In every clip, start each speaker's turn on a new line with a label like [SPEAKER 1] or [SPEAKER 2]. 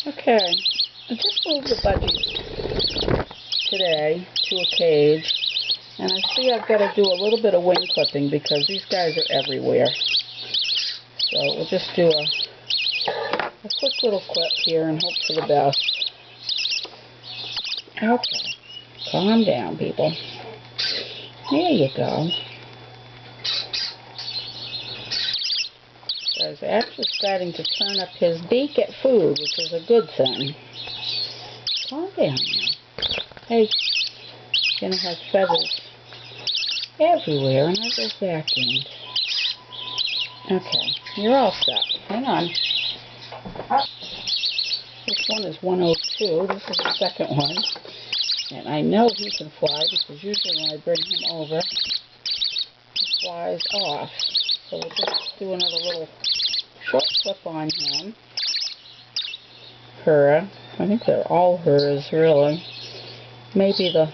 [SPEAKER 1] Okay, I just moved the budgies today to a cage, and I see I've got to do a little bit of wing clipping because these guys are everywhere. So we'll just do a quick little clip here and hope for the best. Okay, calm down, people. There you go. He's actually starting to turn up his beak at food, which is a good thing. Calm down now. Hey, gonna have feathers everywhere, and I go vacuumed. Okay, you're all set. Hang on. This one is 102. This is the second one. And I know he can fly because usually when I bring him over, he flies off. So we'll just do another little short clip on him. Her. I think they're all hers, really. Maybe the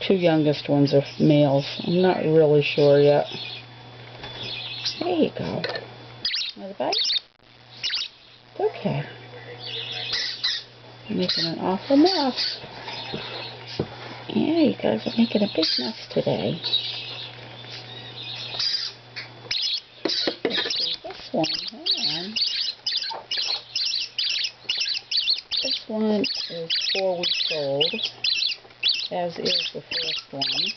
[SPEAKER 1] two youngest ones are males. I'm not really sure yet. There you go. Another bite? Okay. I'm making an awful mess. Yeah, you guys are making a big mess today. Let's do this one. Hang on. This one is 4 weeks old, as is the first one.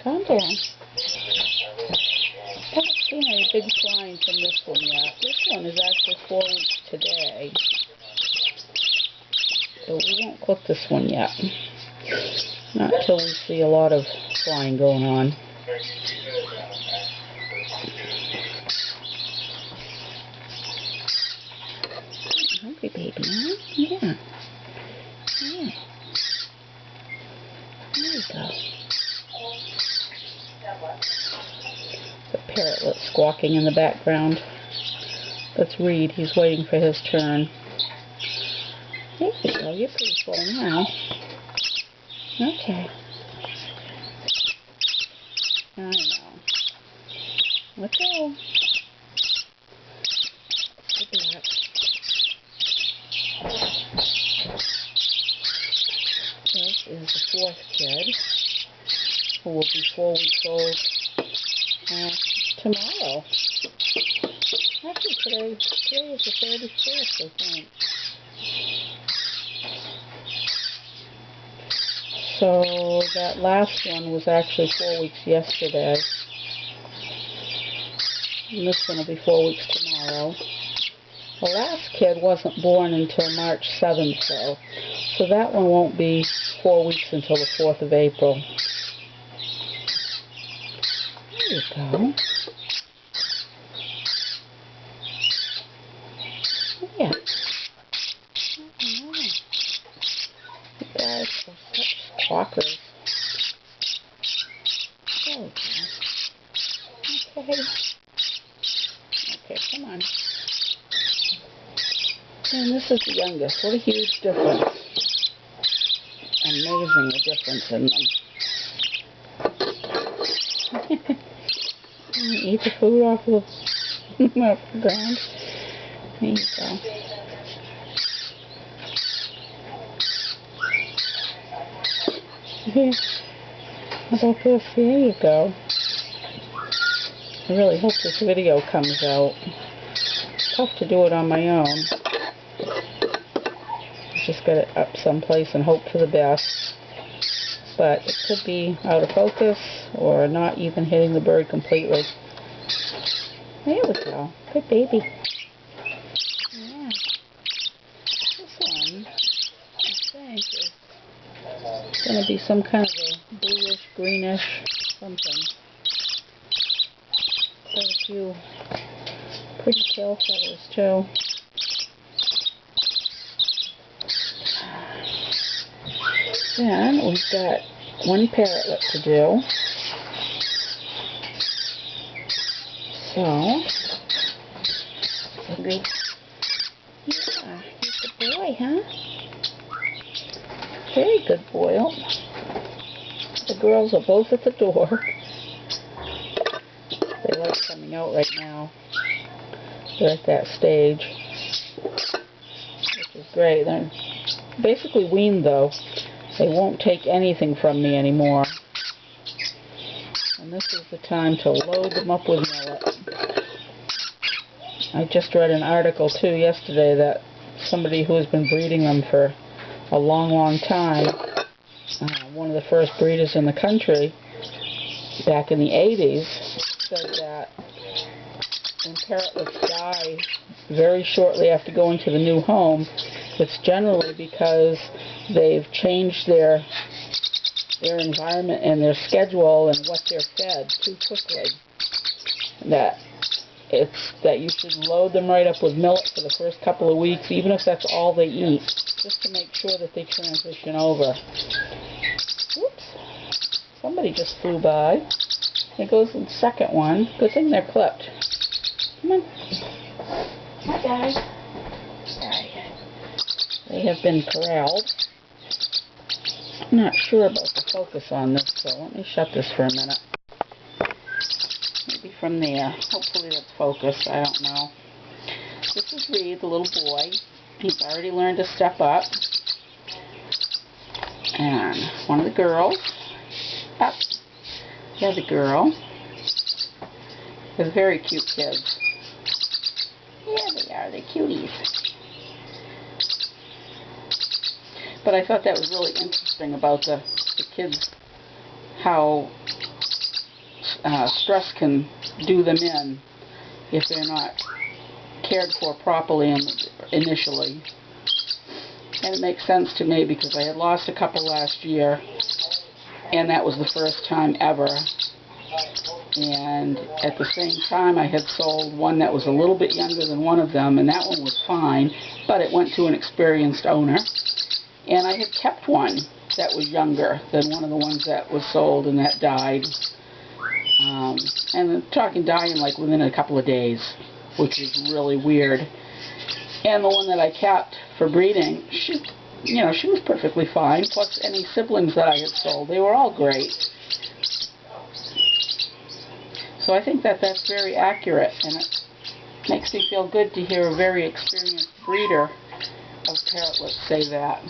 [SPEAKER 1] Calm down. I haven't seen any big flying from this one yet. This one is actually 4 weeks today. So we won't clip this one yet. Not until we see a lot of flying going on. Hungry baby, huh? Yeah. Yeah. There you go. The parrotlet squawking in the background. That's Reid. He's waiting for his turn. There you go. You're pretty full now. Okay. I know. Let go. Good luck. This is the fourth kid, who will be 4 weeks old tomorrow. Actually, today is the 31st, I think. So that last one was actually 4 weeks yesterday. And this one will be 4 weeks tomorrow. The last kid wasn't born until March 7th, though. So that one won't be 4 weeks until the 4th of April. There you go. Yeah. You guys are such squawkers. There we go. Okay. Okay, come on. And this is the youngest. What a huge difference. Amazing the difference in them. Eat the food off the ground. There you go. How about this? There you go. I really hope this video comes out. It's tough to do it on my own. Just get it up someplace and hope for the best. But it could be out of focus or not even hitting the bird completely. There we go. Good baby. Yeah. This one, I think, is going to be some kind of a bluish, greenish something. Quite a few pretty tail feathers, too. Then we've got one parrotlet to do. So, yeah, he's a boy, huh? Very good boy. The girls are both at the door. They like coming out right now. They're at that stage. great. They're basically weaned, though. They won't take anything from me anymore. And this is the time to load them up with millet. I just read an article, too, yesterday that somebody who has been breeding them for a long, long time, one of the first breeders in the country, back in the 80s, said that when parrotlets die very shortly after going to the new home, it's generally because they've changed their environment and their schedule and what they're fed too quickly. That you should load them right up with millet for the first couple of weeks, even if that's all they eat, just to make sure that they transition over. Whoops. Somebody just flew by. There goes the second one. Good thing they're clipped. Come on. Hi, guys. Hi. They have been corralled. I'm not sure about the focus on this, so let me shut this for a minute. Maybe from there. Hopefully that's focused. I don't know. This is Reid, the little boy. He's already learned to step up. And one of the girls. Up. The other girl. They're very cute kids. Yeah, they are. They're cuties. But I thought that was really interesting about the kids, how stress can do them in if they're not cared for properly initially. And it makes sense to me because I had lost a couple last year, and that was the first time ever. And at the same time, I had sold one that was a little bit younger than one of them, and that one was fine, but it went to an experienced owner. And I had kept one that was younger than one of the ones that was sold and that died. And I'm talking dying like within a couple of days, which is really weird. And the one that I kept for breeding, she was perfectly fine. Plus any siblings that I had sold, they were all great. So I think that that's very accurate, and it makes me feel good to hear a very experienced breeder of parrotlets say that.